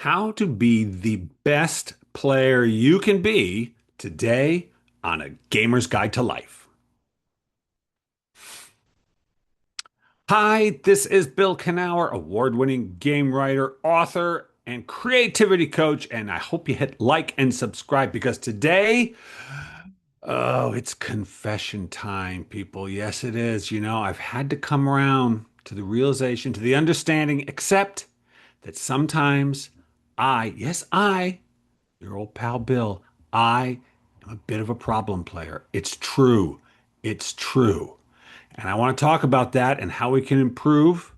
How to be the best player you can be today on a Gamer's Guide to Life. Hi, this is Bill Kenower, award-winning game writer, author, and creativity coach, and I hope you hit like and subscribe because today, oh, it's confession time, people. Yes, it is. I've had to come around to the realization, to the understanding, accept that sometimes yes, I, your old pal Bill, I am a bit of a problem player. It's true. It's true. And I want to talk about that and how we can improve.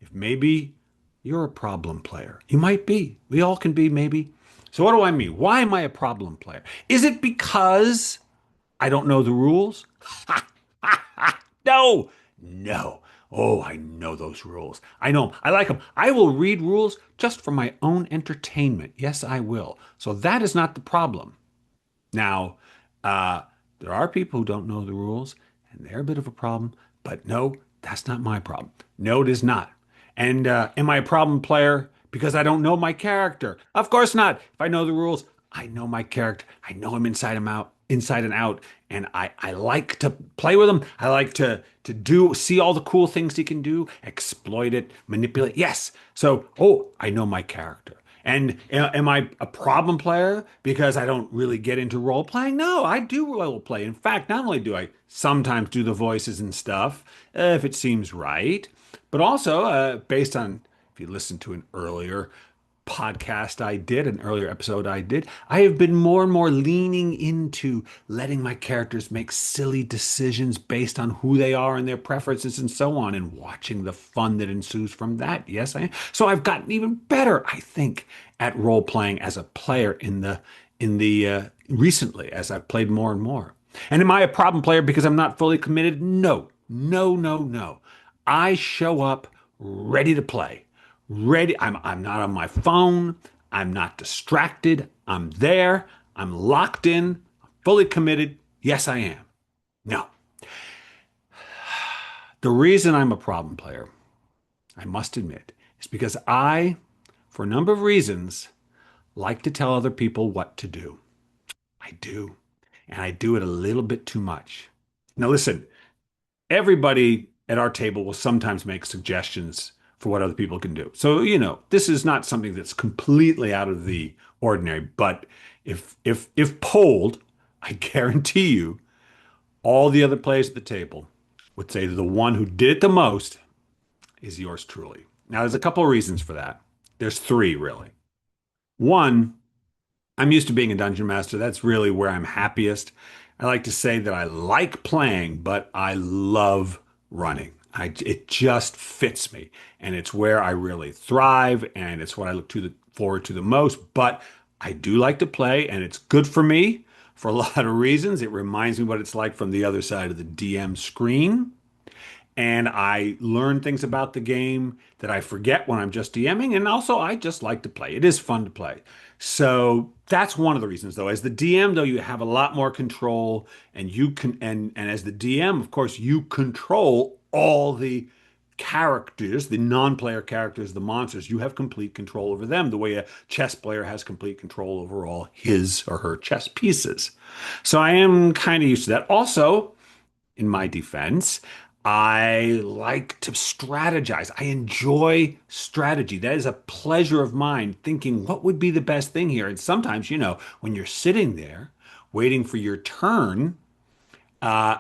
If maybe you're a problem player, you might be. We all can be, maybe. So, what do I mean? Why am I a problem player? Is it because I don't know the rules? No, no. Oh, I know those rules. I know 'em. I like them. I will read rules just for my own entertainment. Yes, I will. So that is not the problem. Now, uh, there are people who don't know the rules, and they're a bit of a problem. But no, that's not my problem. No, it is not. And am I a problem player because I don't know my character? Of course not. If I know the rules, I know my character. I know him inside and out, and I like to play with him. I like to see all the cool things he can do, exploit it, manipulate. Yes. So, oh, I know my character. And am I a problem player because I don't really get into role playing? No, I do role play. In fact, not only do I sometimes do the voices and stuff, if it seems right, but also based on, if you listen to an earlier podcast I did, an earlier episode I did, I have been more and more leaning into letting my characters make silly decisions based on who they are and their preferences and so on, and watching the fun that ensues from that. Yes, I am. So I've gotten even better, I think, at role playing as a player in the recently as I've played more and more. And am I a problem player because I'm not fully committed? No, no, no, no. I show up ready to play. Ready. I'm not on my phone. I'm not distracted. I'm there. I'm locked in, fully committed. Yes, I am. No. The reason I'm a problem player, I must admit, is because for a number of reasons, like to tell other people what to do. I do. And I do it a little bit too much. Now, listen, everybody at our table will sometimes make suggestions for what other people can do. So, this is not something that's completely out of the ordinary, but if polled, I guarantee you all the other players at the table would say the one who did it the most is yours truly. Now, there's a couple of reasons for that. There's three, really. One, I'm used to being a dungeon master. That's really where I'm happiest. I like to say that I like playing, but I love running. It just fits me, and it's where I really thrive, and it's what I forward to the most. But I do like to play, and it's good for me for a lot of reasons. It reminds me what it's like from the other side of the DM screen, and I learn things about the game that I forget when I'm just DMing. And also, I just like to play. It is fun to play. So that's one of the reasons, though. As the DM, though, you have a lot more control, and you can, and as the DM, of course, you control all the characters, the non-player characters, the monsters. You have complete control over them, the way a chess player has complete control over all his or her chess pieces. So I am kind of used to that. Also, in my defense, I like to strategize. I enjoy strategy. That is a pleasure of mine, thinking what would be the best thing here. And sometimes, when you're sitting there waiting for your turn, uh,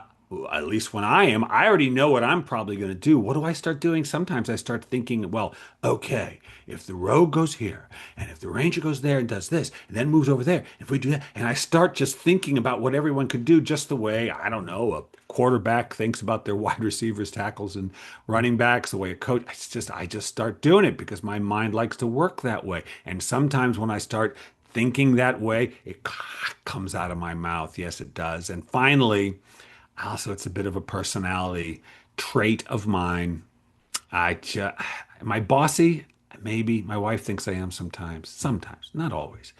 at least when I already know what I'm probably going to do. What do I start doing? Sometimes I start thinking, well, okay, if the rogue goes here, and if the ranger goes there and does this, and then moves over there, if we do that, and I start just thinking about what everyone could do, just the way, I don't know, a quarterback thinks about their wide receivers, tackles, and running backs, the way a coach, I just start doing it because my mind likes to work that way. And sometimes when I start thinking that way, it comes out of my mouth. Yes, it does. And finally, also, it's a bit of a personality trait of mine. I just, am I bossy? Maybe. My wife thinks I am sometimes. Sometimes, not always.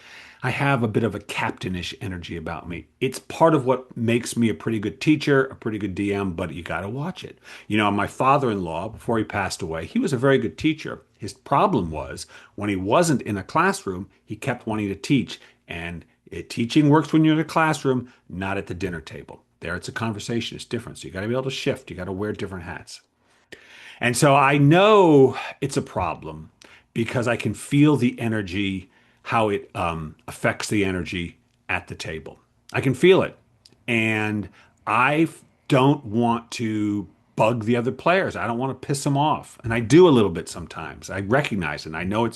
I have a bit of a captainish energy about me. It's part of what makes me a pretty good teacher, a pretty good DM, but you got to watch it. My father-in-law, before he passed away, he was a very good teacher. His problem was when he wasn't in a classroom, he kept wanting to teach. And teaching works when you're in a classroom, not at the dinner table. There, it's a conversation. It's different. So you got to be able to shift. You got to wear different hats. And so I know it's a problem because I can feel the energy, how it affects the energy at the table. I can feel it. And I don't want to bug the other players. I don't want to piss them off. And I do a little bit sometimes. I recognize it. And I know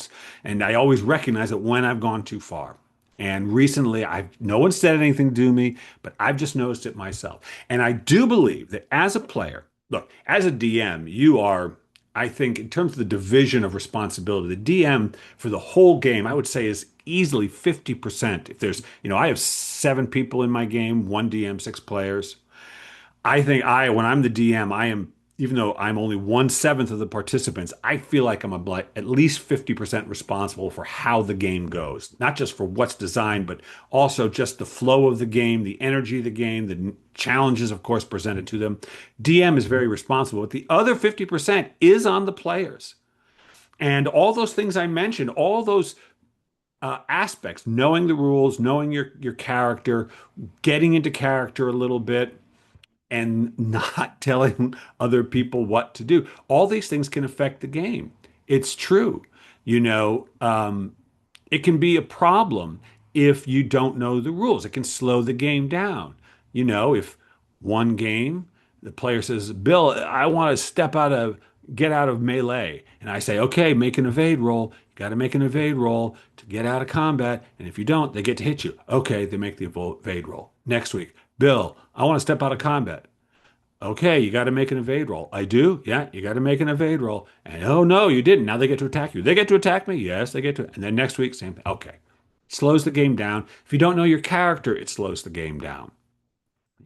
and I always recognize it when I've gone too far. And recently, no one said anything to me, but I've just noticed it myself. And I do believe that as a player, look, as a DM, you are, I think, in terms of the division of responsibility, the DM for the whole game, I would say is easily 50%. If I have 7 people in my game, one DM, 6 players. I think when I'm the DM, even though I'm only 1/7 of the participants, I feel like I'm at least 50% responsible for how the game goes. Not just for what's designed, but also just the flow of the game, the energy of the game, the challenges, of course, presented to them. DM is very responsible, but the other 50% is on the players. And all those things I mentioned, all those aspects, knowing the rules, knowing your character, getting into character a little bit, and not telling other people what to do. All these things can affect the game. It's true. It can be a problem if you don't know the rules. It can slow the game down. If one game, the player says, Bill, I want to get out of melee. And I say, okay, make an evade roll. You got to make an evade roll to get out of combat. And if you don't, they get to hit you. Okay, they make the evade roll. Next week, Bill, I want to step out of combat. Okay, you got to make an evade roll. I do? Yeah, you got to make an evade roll. And oh no, you didn't. Now they get to attack you. They get to attack me? Yes, they get to. And then next week, same thing. Okay. Slows the game down. If you don't know your character, it slows the game down.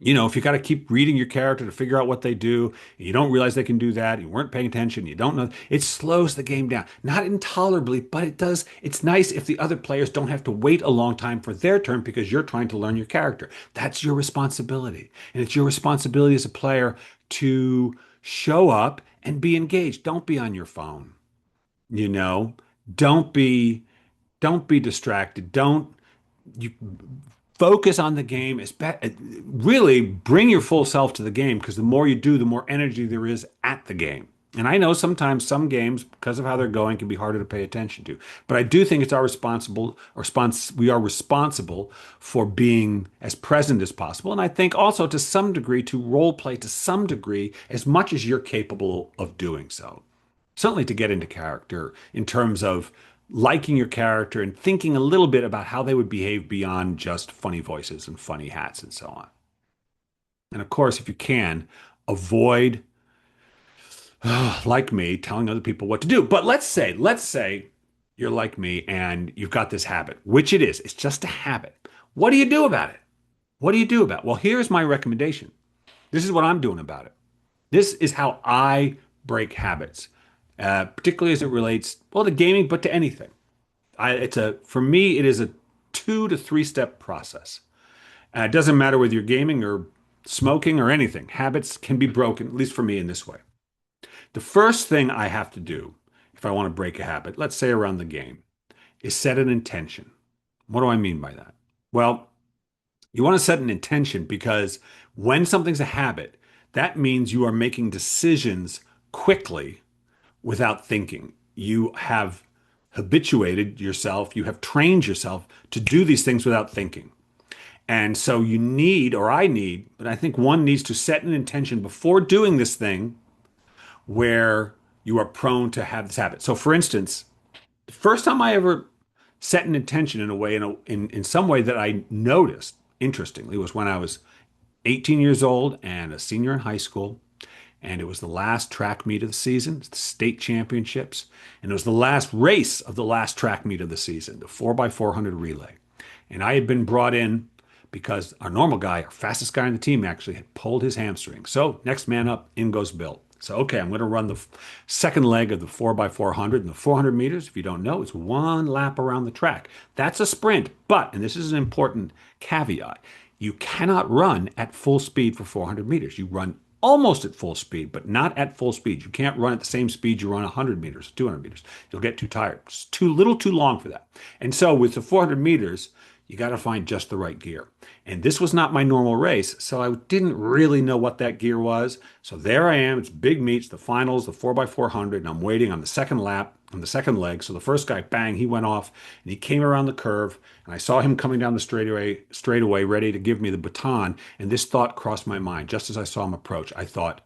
If you got to keep reading your character to figure out what they do, and you don't realize they can do that, you weren't paying attention, you don't know, it slows the game down. Not intolerably, but it does. It's nice if the other players don't have to wait a long time for their turn because you're trying to learn your character. That's your responsibility. And it's your responsibility as a player to show up and be engaged. Don't be on your phone. You know, don't be don't be distracted. Don't you focus on the game. Really bring your full self to the game because the more you do, the more energy there is at the game. And I know sometimes some games, because of how they're going, can be harder to pay attention to. But I do think it's we are responsible for being as present as possible. And I think also to some degree to role play to some degree as much as you're capable of doing so. Certainly to get into character in terms of liking your character and thinking a little bit about how they would behave beyond just funny voices and funny hats and so on. And of course, if you can, avoid, like me, telling other people what to do. But let's say you're like me and you've got this habit, which it is. It's just a habit. What do you do about it? What do you do about it? Well, here's my recommendation. This is what I'm doing about it. This is how I break habits, particularly as it relates, well, to gaming, but to anything. For me, it is a 2 to 3 step process. It doesn't matter whether you're gaming or smoking or anything. Habits can be broken, at least for me, in this way. The first thing I have to do if I want to break a habit, let's say around the game, is set an intention. What do I mean by that? Well, you want to set an intention because when something's a habit, that means you are making decisions quickly without thinking. You have habituated yourself, you have trained yourself to do these things without thinking. And so you need, or I need, but I think one needs to set an intention before doing this thing where you are prone to have this habit. So for instance, the first time I ever set an intention in a way, in some way that I noticed, interestingly, was when I was 18 years old and a senior in high school. And it was the last track meet of the season, the state championships. And it was the last race of the last track meet of the season, the 4x400 relay. And I had been brought in because our normal guy, our fastest guy on the team, actually had pulled his hamstring. So next man up, in goes Bill. So, okay, I'm going to run the second leg of the 4 by 400. And the 400 meters, if you don't know, is one lap around the track. That's a sprint. But, and this is an important caveat, you cannot run at full speed for 400 meters. You run almost at full speed, but not at full speed. You can't run at the same speed you run 100 meters, 200 meters. You'll get too tired. It's too little too long for that. And so with the 400 meters, you got to find just the right gear. And this was not my normal race, so I didn't really know what that gear was. So there I am. It's big meets, the finals, the 4 by 400, and I'm waiting on the second lap, on the second leg. So the first guy, bang, he went off, and he came around the curve, and I saw him coming down the straightaway, ready to give me the baton. And this thought crossed my mind just as I saw him approach. I thought,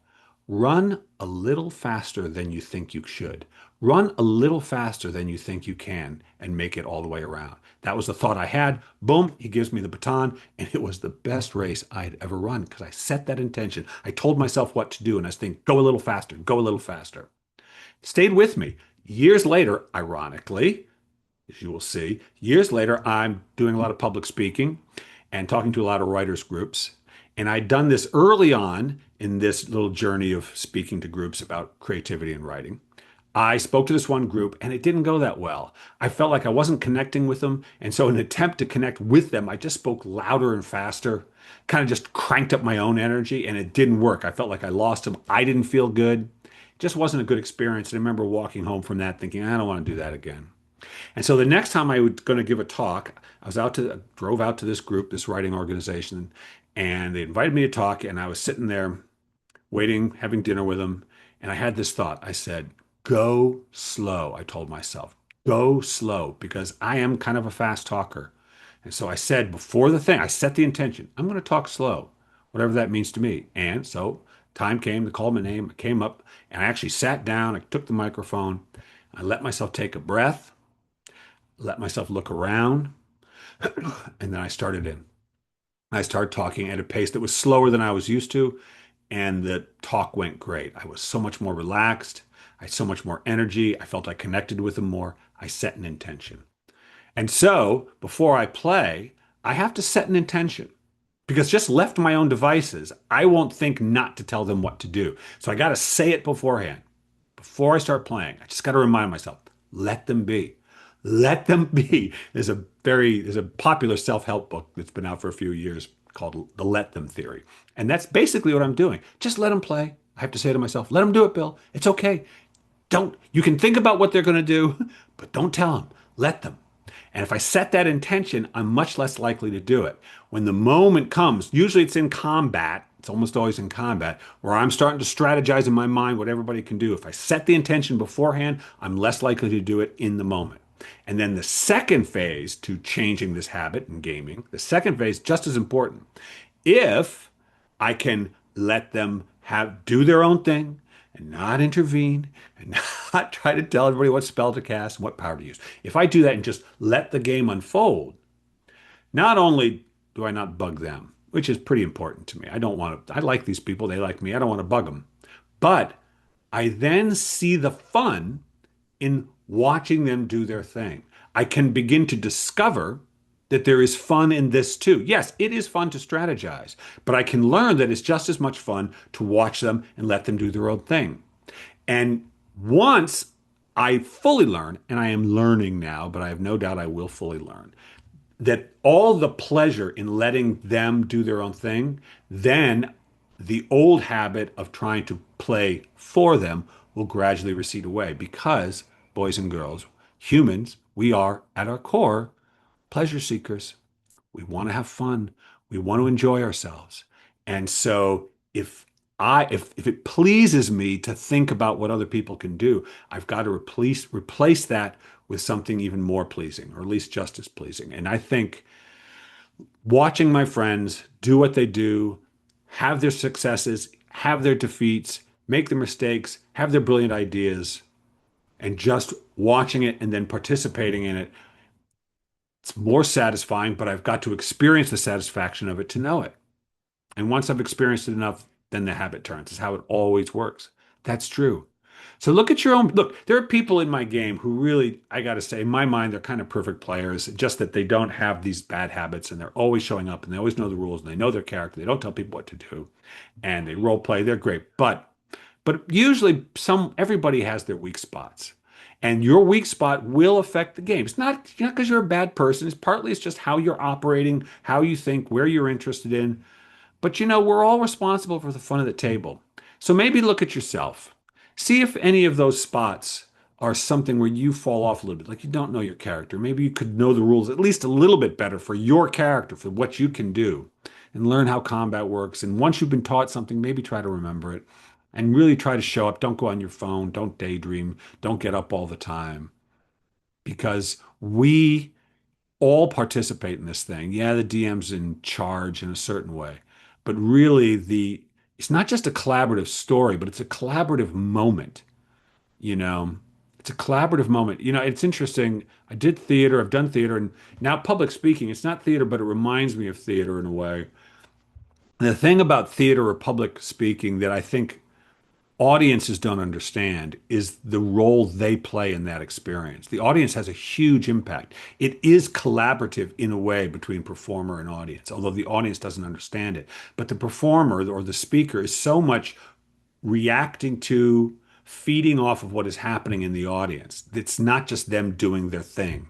run a little faster than you think you should. Run a little faster than you think you can and make it all the way around. That was the thought I had. Boom, he gives me the baton, and it was the best race I'd ever run because I set that intention. I told myself what to do, and I was thinking, go a little faster, go a little faster. Stayed with me. Years later, ironically, as you will see, years later, I'm doing a lot of public speaking and talking to a lot of writers groups. And I'd done this early on in this little journey of speaking to groups about creativity and writing. I spoke to this one group and it didn't go that well. I felt like I wasn't connecting with them. And so, in an attempt to connect with them, I just spoke louder and faster, kind of just cranked up my own energy, and it didn't work. I felt like I lost them. I didn't feel good. It just wasn't a good experience. And I remember walking home from that thinking, I don't want to do that again. And so the next time I was going to give a talk, drove out to this group, this writing organization, and they invited me to talk. And I was sitting there waiting, having dinner with them. And I had this thought. I said, go slow. I told myself, go slow because I am kind of a fast talker. And so I said before the thing, I set the intention, I'm going to talk slow, whatever that means to me. And so time came to call my name. I came up and I actually sat down. I took the microphone. I let myself take a breath, let myself look around, and then I started in. I started talking at a pace that was slower than I was used to, and the talk went great. I was so much more relaxed. I had so much more energy. I felt I connected with them more. I set an intention. And so before I play, I have to set an intention because just left to my own devices, I won't think not to tell them what to do. So I got to say it beforehand. Before I start playing, I just got to remind myself, let them be. Let them be. There's a popular self-help book that's been out for a few years called The Let Them Theory. And that's basically what I'm doing. Just let them play. I have to say to myself, let them do it, Bill. It's okay. You can think about what they're going to do, but don't tell them. Let them. And if I set that intention, I'm much less likely to do it. When the moment comes, usually it's in combat, it's almost always in combat, where I'm starting to strategize in my mind what everybody can do. If I set the intention beforehand, I'm less likely to do it in the moment. And then the second phase to changing this habit in gaming, the second phase, just as important. If I can let them do their own thing and not intervene and not try to tell everybody what spell to cast and what power to use. If I do that and just let the game unfold, not only do I not bug them, which is pretty important to me. I like these people, they like me. I don't want to bug them. But I then see the fun in watching them do their thing. I can begin to discover that there is fun in this too. Yes, it is fun to strategize, but I can learn that it's just as much fun to watch them and let them do their own thing. And once I fully learn, and I am learning now, but I have no doubt I will fully learn, that all the pleasure in letting them do their own thing, then the old habit of trying to play for them will gradually recede away because, boys and girls, humans, we are at our core pleasure seekers. We want to have fun. We want to enjoy ourselves. And so if it pleases me to think about what other people can do, I've got to replace that with something even more pleasing, or at least just as pleasing. And I think watching my friends do what they do, have their successes, have their defeats, make their mistakes, have their brilliant ideas, and just watching it and then participating in it, it's more satisfying, but I've got to experience the satisfaction of it to know it. And once I've experienced it enough, then the habit turns. It's how it always works. That's true. So look at your own. Look, there are people in my game who really, I got to say, in my mind, they're kind of perfect players, just that they don't have these bad habits and they're always showing up and they always know the rules and they know their character. They don't tell people what to do and they role play. They're great. But But usually everybody has their weak spots. And your weak spot will affect the game. It's not because you're a bad person. It's just how you're operating, how you think, where you're interested in. But we're all responsible for the fun of the table. So maybe look at yourself. See if any of those spots are something where you fall off a little bit, like you don't know your character. Maybe you could know the rules at least a little bit better for your character, for what you can do, and learn how combat works. And once you've been taught something, maybe try to remember it and really try to show up. Don't go on your phone. Don't daydream. Don't get up all the time because we all participate in this thing. Yeah, the DM's in charge in a certain way, but really it's not just a collaborative story, but it's a collaborative moment, you know. It's a collaborative moment. It's interesting. I did theater, I've done theater, and now public speaking, it's not theater, but it reminds me of theater in a way. And the thing about theater or public speaking that I think audiences don't understand is the role they play in that experience. The audience has a huge impact. It is collaborative in a way between performer and audience, although the audience doesn't understand it. But the performer or the speaker is so much reacting to, feeding off of what is happening in the audience. It's not just them doing their thing.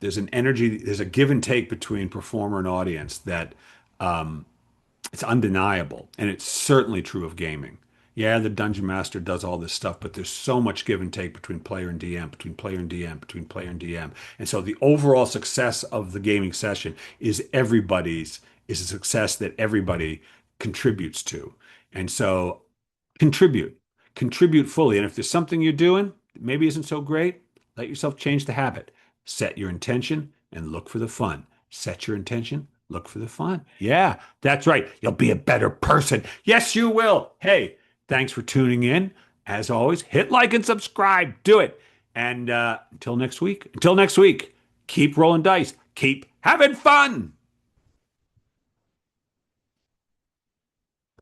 There's an energy, there's a give and take between performer and audience that it's undeniable, and it's certainly true of gaming. Yeah, the dungeon master does all this stuff, but there's so much give and take between player and DM, between player and DM, between player and DM. And so the overall success of the gaming session is a success that everybody contributes to. And so contribute, contribute fully. And if there's something you're doing that maybe isn't so great, let yourself change the habit. Set your intention and look for the fun. Set your intention, look for the fun. Yeah, that's right. You'll be a better person. Yes, you will. Hey, thanks for tuning in. As always, hit like and subscribe. Do it. And until next week, keep rolling dice. Keep having fun.